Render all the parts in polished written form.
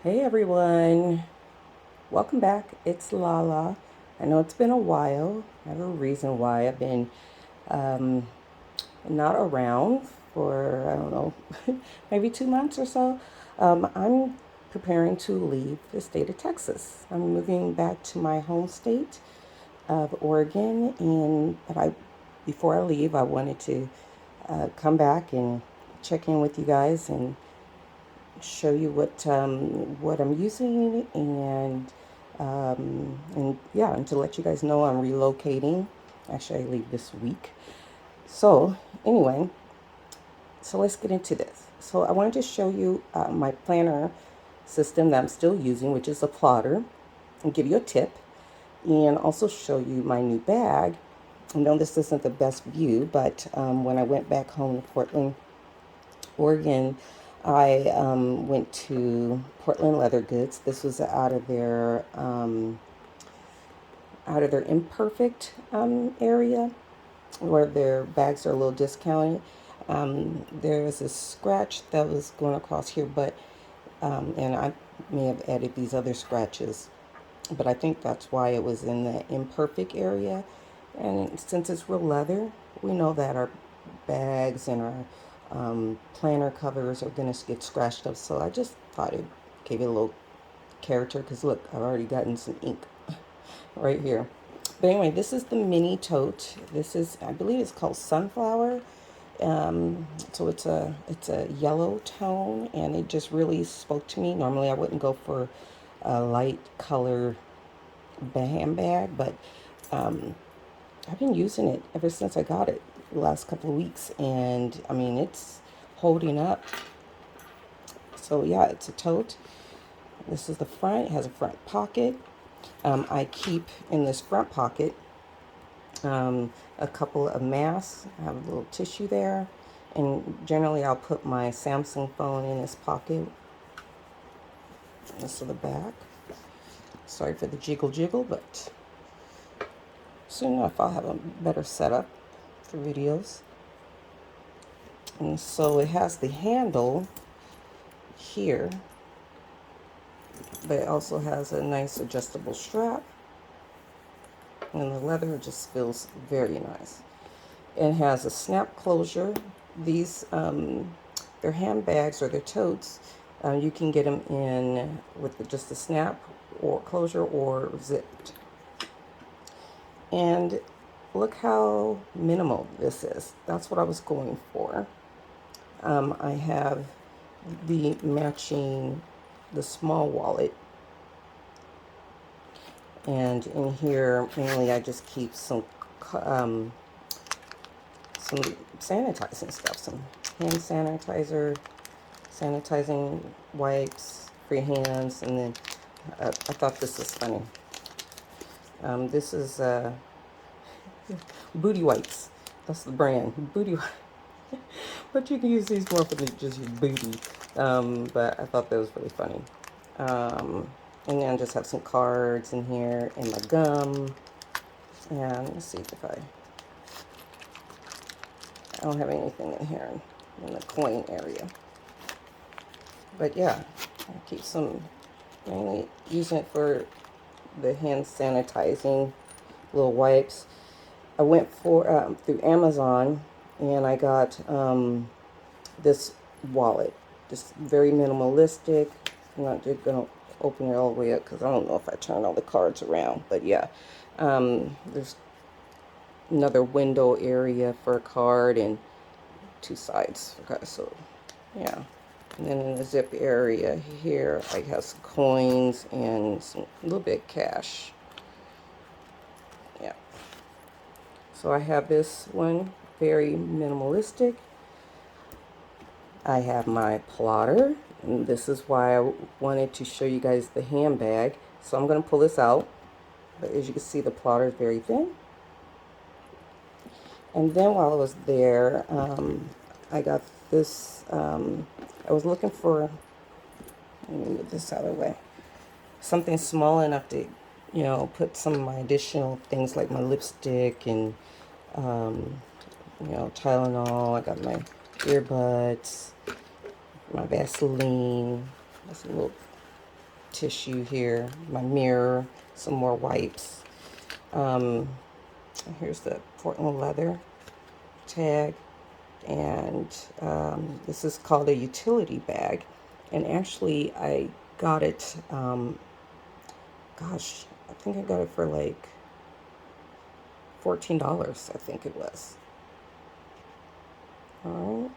Hey everyone, welcome back. It's Lala. I know it's been a while. I have a reason why I've been um, not around for, I don't know, maybe 2 months or so. I'm preparing to leave the state of Texas. I'm moving back to my home state of Oregon, before I leave, I wanted to come back and check in with you guys and show you what I'm using and yeah, and to let you guys know I'm relocating. Actually, I leave this week. So anyway, so let's get into this. So I wanted to show you my planner system that I'm still using, which is a plotter, and give you a tip, and also show you my new bag. I know this isn't the best view, but when I went back home to Portland, Oregon, I went to Portland Leather Goods. This was out of their imperfect area where their bags are a little discounted. There was a scratch that was going across here, but and I may have added these other scratches, but I think that's why it was in the imperfect area. And since it's real leather, we know that our bags and our planner covers are going to get scratched up. So I just thought it gave it a little character because look, I've already gotten some ink right here. But anyway, this is the mini tote. This is, I believe it's called Sunflower. So it's a yellow tone, and it just really spoke to me. Normally, I wouldn't go for a light color handbag, but um, I've been using it ever since I got it the last couple of weeks, and I mean it's holding up. So yeah, it's a tote. This is the front. It has a front pocket. I keep in this front pocket a couple of masks. I have a little tissue there, and generally I'll put my Samsung phone in this pocket. This is the back. Sorry for the jiggle, but soon enough I'll have a better setup for videos. And so it has the handle here, but it also has a nice adjustable strap, and the leather just feels very nice. It has a snap closure. These they're handbags or they're totes. You can get them in with just a snap or closure or zipped. And look how minimal this is. That's what I was going for. I have the matching, the small wallet. And in here, mainly I just keep some sanitizing stuff, some hand sanitizer, sanitizing wipes for your hands, and then I thought this was funny. This is Booty Wipes. That's the brand, Booty Wipes. But you can use these more for just your booty. But I thought that was really funny. And then I just have some cards in here and my gum. And let's see if I don't have anything in here in the coin area. But yeah, I keep some, mainly using it for the hand sanitizing little wipes. I went for through Amazon, and I got this wallet, just very minimalistic. I'm not just gonna open it all the way up because I don't know if I turn all the cards around. But yeah, there's another window area for a card and two sides. Okay, so yeah. And then in the zip area here, I have some coins and a little bit of cash. Yeah. So I have this one, very minimalistic. I have my plotter, and this is why I wanted to show you guys the handbag. So I'm going to pull this out, but as you can see, the plotter is very thin. And then while I was there, I got this, I was looking for, let me move this out of the way, something small enough to, put some of my additional things like my lipstick and, Tylenol. I got my earbuds, my Vaseline. That's a little tissue here, my mirror, some more wipes. Here's the Portland leather tag, and this is called a utility bag. And actually, I got it, gosh, I think I got it for like $14, I think it was. All right.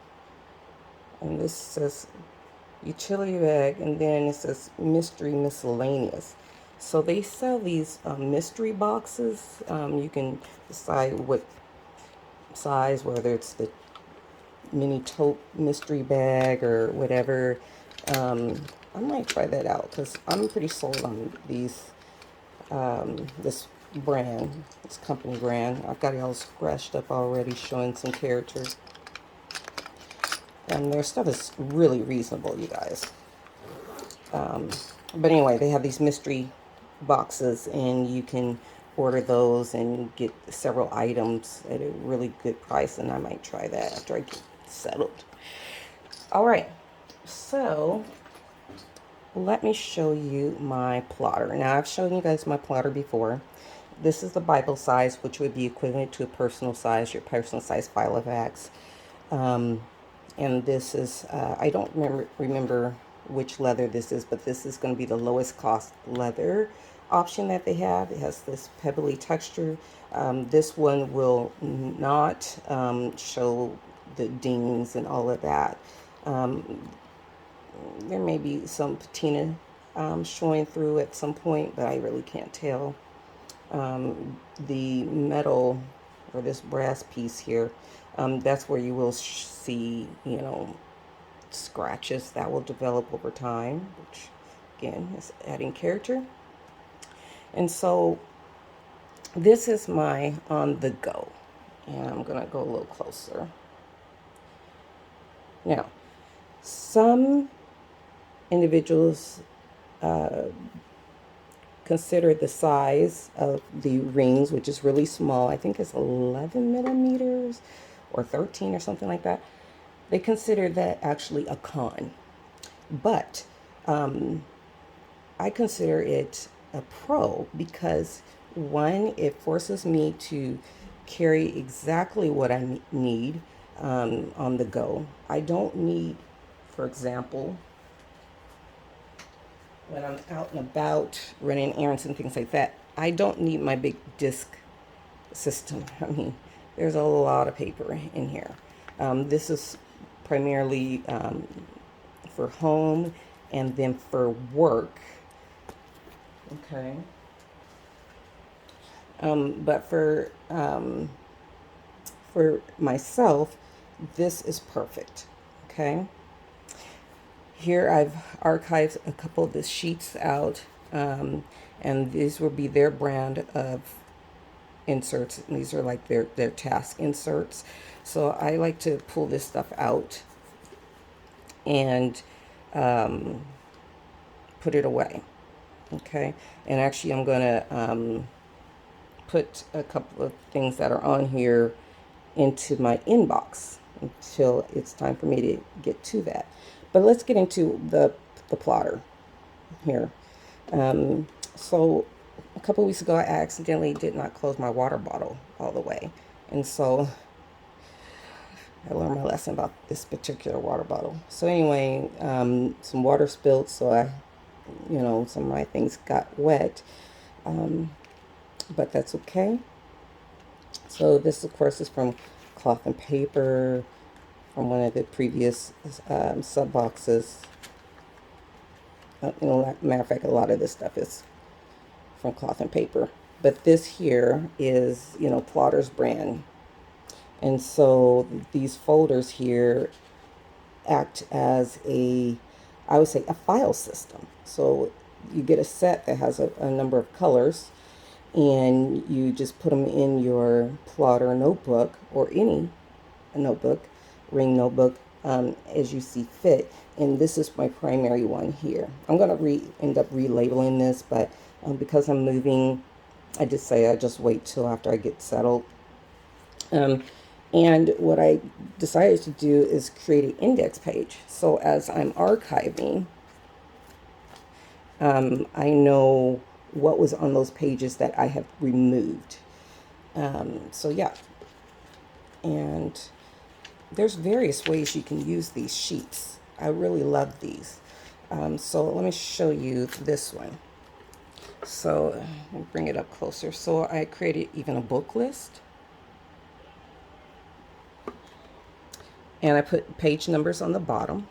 And this says utility bag, and then it says mystery miscellaneous. So they sell these mystery boxes. You can decide what size, whether it's the mini tote mystery bag or whatever. I might try that out because I'm pretty sold on these, this brand, this company brand. I've got it all scratched up already, showing some character. And their stuff is really reasonable, you guys. But anyway, they have these mystery boxes, and you can order those and get several items at a really good price. And I might try that after I get settled. All right, so let me show you my plotter. Now, I've shown you guys my plotter before. This is the Bible size, which would be equivalent to a personal size, your personal size file of wax. And this is, I don't remember which leather this is, but this is going to be the lowest cost leather option that they have. It has this pebbly texture. This one will not show the dings and all of that. There may be some patina showing through at some point, but I really can't tell. The metal, or this brass piece here, that's where you will see, you know, scratches that will develop over time, which again is adding character. And so this is my on the go, and I'm gonna go a little closer. Now, some individuals consider the size of the rings, which is really small. I think it's 11 millimeters or 13 or something like that. They consider that actually a con. But I consider it a pro because, one, it forces me to carry exactly what I need on the go. I don't need, for example, when I'm out and about running errands and things like that, I don't need my big disc system. I mean, there's a lot of paper in here. This is primarily for home and then for work. Okay. But for myself, this is perfect. Okay. Here I've archived a couple of the sheets out, and these will be their brand of inserts. And these are like their task inserts. So I like to pull this stuff out and put it away. Okay, and actually I'm gonna put a couple of things that are on here into my inbox until it's time for me to get to that. But let's get into the plotter here. So a couple weeks ago, I accidentally did not close my water bottle all the way. And so I learned my lesson about this particular water bottle. So anyway, some water spilled, so some of my things got wet. But that's okay. So this, of course, is from Cloth and Paper, from one of the previous sub boxes. Matter of fact, a lot of this stuff is from Cloth and Paper. But this here is, Plotter's brand. And so these folders here act as I would say, a file system. So you get a set that has a number of colors, and you just put them in your plotter notebook, or any notebook, ring notebook, as you see fit. And this is my primary one here. I'm going to end up relabeling this, but because I'm moving, I just wait till after I get settled. And what I decided to do is create an index page. So as I'm archiving, I know what was on those pages that I have removed. So yeah, and there's various ways you can use these sheets. I really love these. So let me show you this one. So let me bring it up closer. So I created even a book list. And I put page numbers on the bottom.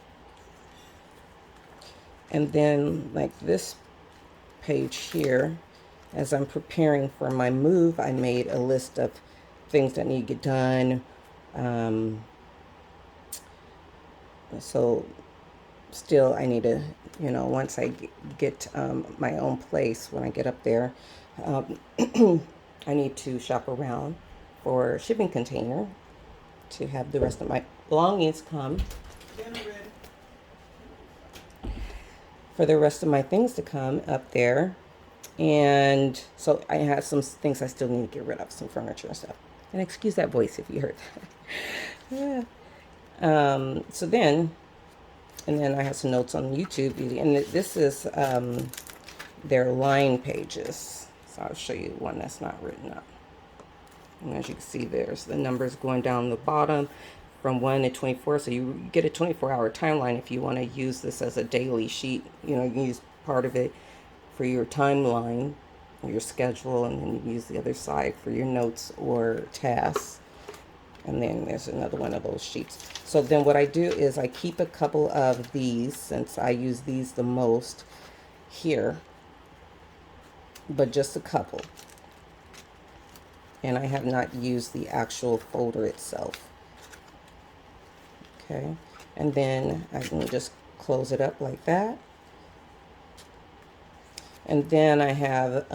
And then like this page here, as I'm preparing for my move, I made a list of things that need to get done. So still I need to, once I get my own place, when I get up there, um, I need to shop around for a shipping container to have the rest of my belongings come, for the rest of my things to come up there. And so I have some things I still need to get rid of, some furniture and stuff. And excuse that voice if you heard that. Yeah. So then, and then I have some notes on YouTube. And this is their line pages. So I'll show you one that's not written up. And as you can see, there's the numbers going down the bottom from 1 to 24. So you get a 24-hour timeline if you want to use this as a daily sheet. You can use part of it for your timeline, your schedule, and then you use the other side for your notes or tasks. And then there's another one of those sheets. So then what I do is I keep a couple of these, since I use these the most here, but just a couple. And I have not used the actual folder itself. Okay, and then I can just close it up like that. And then I have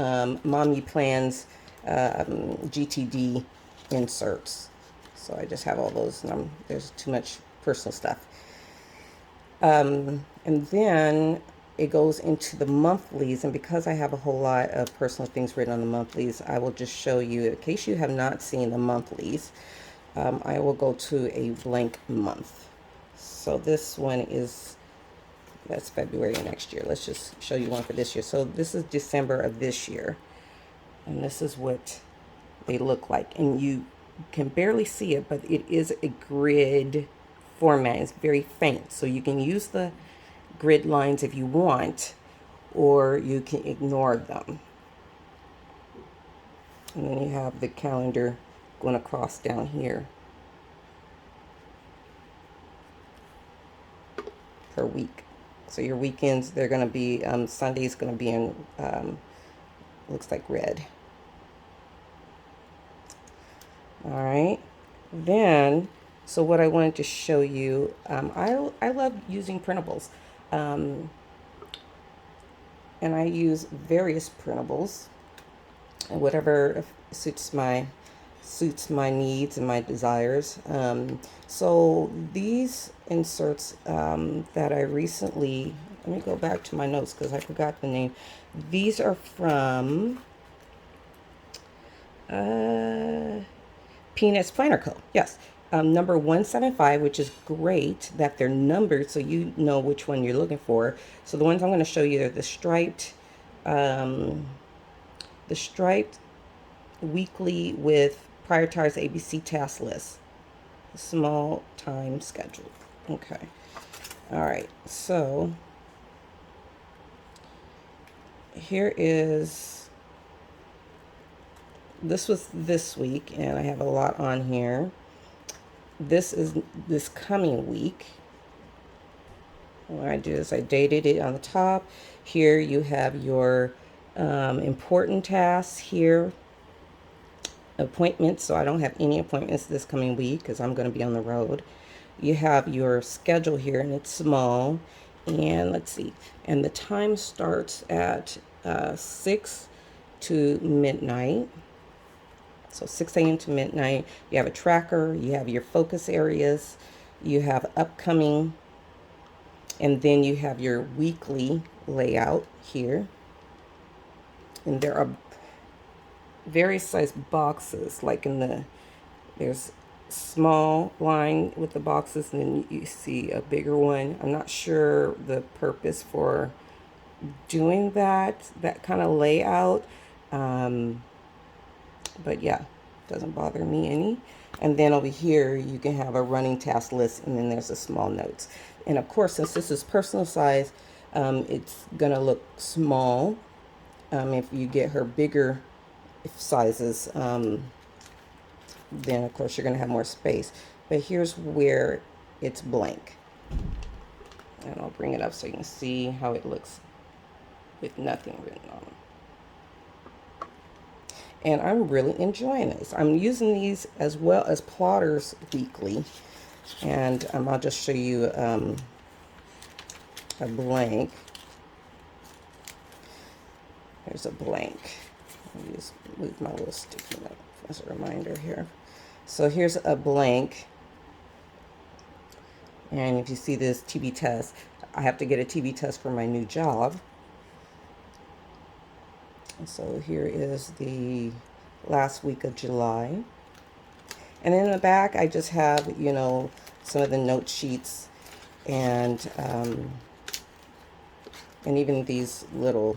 Mommy Plans GTD inserts. So I just have all those, and there's too much personal stuff. And then it goes into the monthlies, and because I have a whole lot of personal things written on the monthlies, I will just show you, in case you have not seen the monthlies, I will go to a blank month. So this one is, that's February next year. Let's just show you one for this year. So this is December of this year, and this is what they look like. And you can barely see it, but it is a grid format. It's very faint, so you can use the grid lines if you want, or you can ignore them. And then you have the calendar going across down here per week. So your weekends, they're going to be, Sunday's going to be in, looks like red. All right. Then, so what I wanted to show you, I love using printables. And I use various printables, and whatever suits my needs and my desires. So these inserts that I recently, let me go back to my notes because I forgot the name. These are from Peanuts Planner Co. Yes. Number 175, which is great that they're numbered so you know which one you're looking for. So the ones I'm going to show you are the striped weekly with prioritized ABC task list, small time schedule. Okay. All right. So here is, this was this week, and I have a lot on here. This is this coming week. What I do is I dated it on the top. Here you have your important tasks here. Appointments, so I don't have any appointments this coming week because I'm going to be on the road. You have your schedule here, and it's small. And let's see. And the time starts at 6 to midnight. So 6 a.m. to midnight. You have a tracker. You have your focus areas. You have upcoming. And then you have your weekly layout here. And there are various size boxes, like there's small line with the boxes, and then you see a bigger one. I'm not sure the purpose for doing that kind of layout. But yeah, doesn't bother me any. And then over here, you can have a running task list, and then there's a small notes. And of course, since this is personal size, it's gonna look small. If you get her bigger sizes, then of course you're gonna have more space. But here's where it's blank. And I'll bring it up so you can see how it looks with nothing written on them. And I'm really enjoying this. I'm using these as well as plotters weekly. And I'll just show you a blank. There's a blank. I'll just move my little sticky note as a reminder here. So here's a blank. And if you see this TB test, I have to get a TB test for my new job. And so here is the last week of July. And in the back, I just have, you know, some of the note sheets and even these little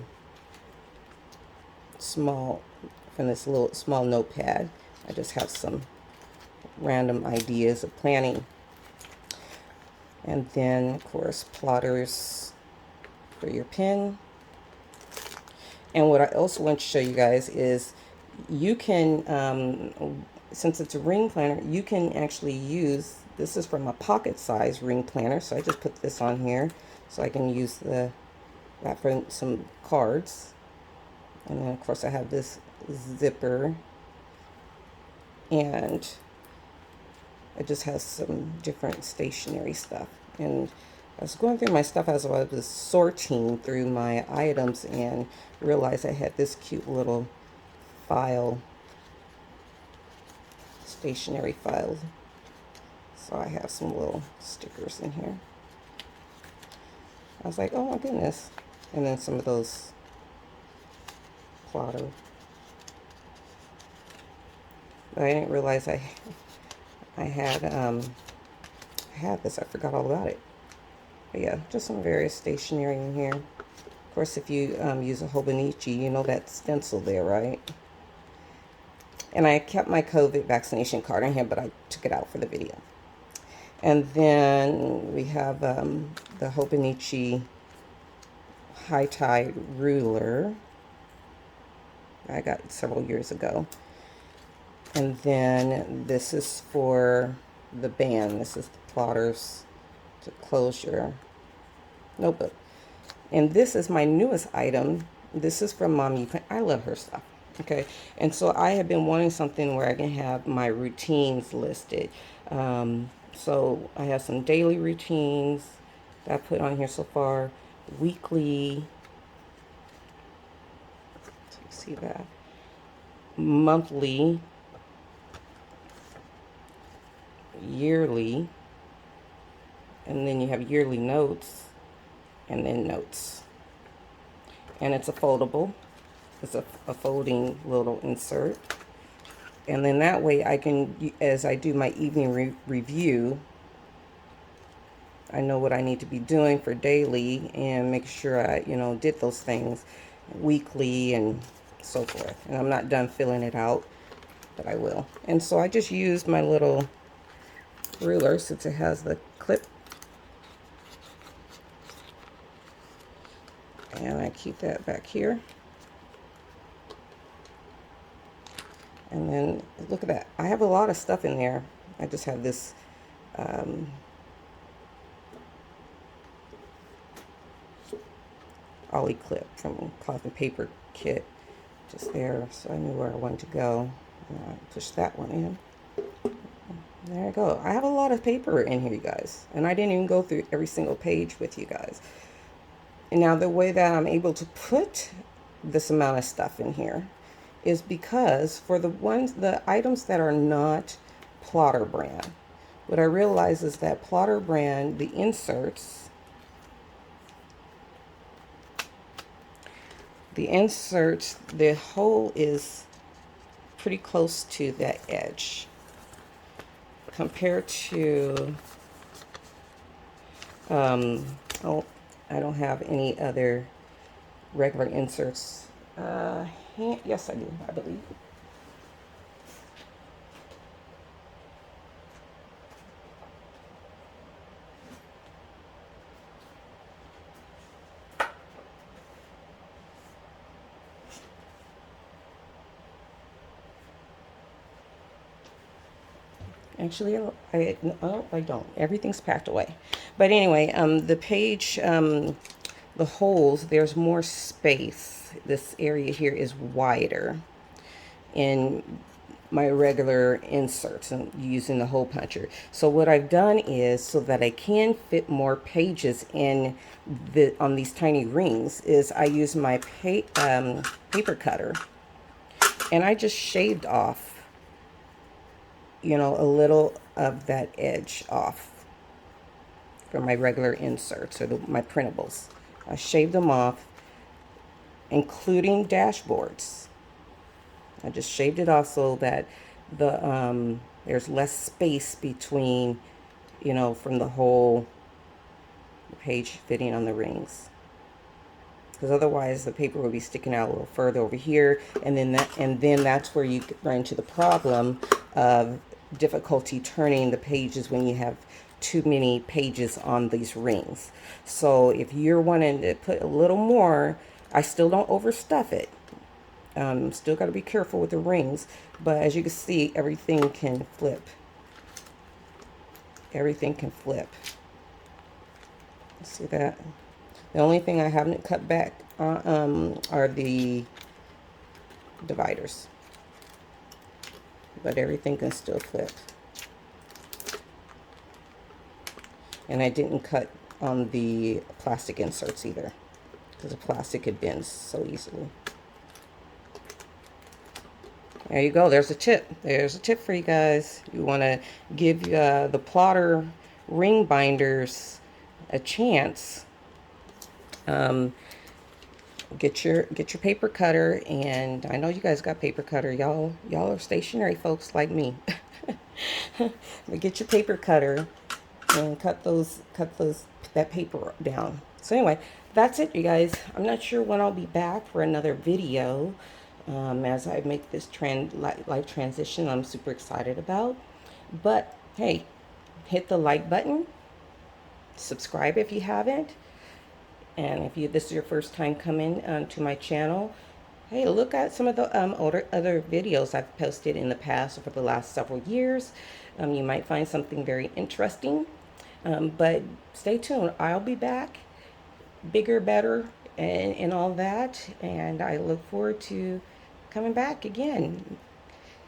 small, from this little small notepad. I just have some random ideas of planning. And then, of course, plotters for your pen. And what I also want to show you guys is you can, since it's a ring planner, you can actually use, this is from a pocket size ring planner. So I just put this on here so I can use that for some cards. And then of course I have this zipper, and it just has some different stationery stuff. And I was going through my stuff as I was sorting through my items and realized I had this cute little file, stationery file. So I have some little stickers in here. I was like, oh my goodness. And then some of those plotter. But I didn't realize I had this. I forgot all about it. But yeah, just some various stationery in here. Of course, if you use a Hobonichi, you know that stencil there, right? And I kept my COVID vaccination card in here, but I took it out for the video. And then we have the Hobonichi High Tide ruler. I got several years ago. And then this is for the band. This is the plotters to close your notebook. And this is my newest item. This is from Mommy. I love her stuff. Okay. And so I have been wanting something where I can have my routines listed. So I have some daily routines that I put on here so far. Weekly. So you see that. Monthly. Yearly, and then you have yearly notes, and then notes. And it's a foldable. It's a folding little insert. And then that way I can, as I do my evening review, I know what I need to be doing for daily and make sure I, you know, did those things weekly and so forth. And I'm not done filling it out, but I will. And so I just used my little ruler since it has the clip, and I keep that back here. And then look at that, I have a lot of stuff in there. I just have this ollie clip from Cloth and Paper Kit just there, so I knew where I wanted to go. And I push that one in. There I go. I have a lot of paper in here, you guys. And I didn't even go through every single page with you guys. And now the way that I'm able to put this amount of stuff in here is because for the items that are not Plotter brand, what I realize is that Plotter brand, the inserts, the hole is pretty close to that edge. Compared to, oh, I don't have any other regular inserts. Yes, I do, I believe. Actually, I don't. Everything's packed away. But anyway, the page, the holes, there's more space. This area here is wider in my regular inserts and using the hole puncher. So what I've done is, so that I can fit more pages in on these tiny rings, is I use my paper cutter, and I just shaved off, you know, a little of that edge off from my regular inserts, or my printables. I shaved them off, including dashboards. I just shaved it off so that there's less space between, you know, from the whole page fitting on the rings. Because otherwise the paper will be sticking out a little further over here, and then that's where you run into the problem of difficulty turning the pages when you have too many pages on these rings. So if you're wanting to put a little more, I still don't overstuff it. Still got to be careful with the rings, but as you can see, everything can flip. Everything can flip. See that? The only thing I haven't cut back are the dividers, but everything can still flip. And I didn't cut on the plastic inserts either, because the plastic could bend so easily. There you go. There's a tip. There's a tip for you guys. You want to give the plotter ring binders a chance. Get your paper cutter, and I know you guys got paper cutter. Y'all are stationary folks like me. But get your paper cutter and cut that paper down. So anyway, that's it, you guys. I'm not sure when I'll be back for another video. As I make this life transition, I'm super excited about. But hey, hit the like button, subscribe if you haven't, and if this is your first time coming to my channel, hey, look at some of the other videos I've posted in the past for the last several years. You might find something very interesting. But stay tuned. I'll be back, bigger, better, and all that. And I look forward to coming back again.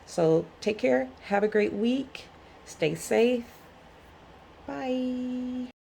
So take care. Have a great week. Stay safe. Bye.